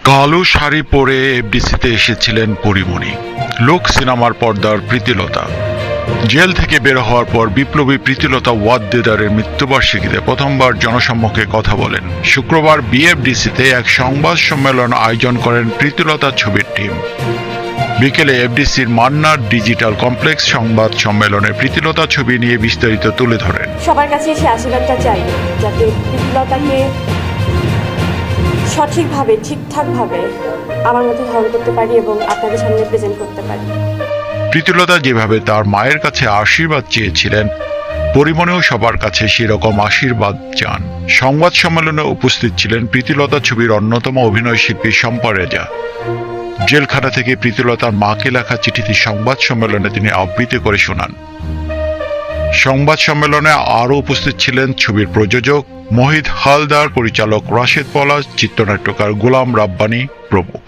কালো শাড়ি পরে এফডিসিতে এসেছিলেন পরিমণি, লোক সিনেমার পর্দার প্রীতিলতা। জেল থেকে বের হওয়ার পর বিপ্লবী প্রীতিলতা ওয়াদ্দেদারের মৃত্যুবার্ষিকীতে প্রথমবার জনসম্মুখে কথা বলেন। শুক্রবার বিএফডিসিতে এক সংবাদ সম্মেলন আয়োজন করেন প্রীতিলতা ছবির টিম। বিকেলে এফডিসির মান্নার ডিজিটাল কমপ্লেক্স সংবাদ সম্মেলনে প্রীতিলতা ছবি নিয়ে বিস্তারিত তুলে ধরেন। সবার কাছে এসে আশীর্বাদটা চাই, যাতে প্রীতিলতাকে সঠিকভাবে ঠিকঠাকভাবে আমার মধ্যে ধারণ করতে পারি এবং আপনাদের সামনে প্রেজেন্ট করতে পারি। প্রীতিলতা যেভাবে তার মায়ের কাছে আশীর্বাদ চেয়েছিলেন, পরিমণিও সবার কাছে সেরকম আশীর্বাদ চান। সংবাদ সম্মেলনে উপস্থিত ছিলেন প্রীতিলতা ছবির অন্যতম অভিনয় শিল্পী শম্পা রেজা। জেলখানা থেকে প্রীতিলতার মাকে লেখা চিঠিটি সংবাদ সম্মেলনে তিনি আবৃত্তি করে শোনান। সংবাদ সম্মেলনে আরও উপস্থিত ছিলেন ছবির প্রযোজক মোহিত হালদার, পরিচালক রাশেদ পলাশ, চিত্রনাট্যকার গোলাম রাব্বানি প্রমুখ।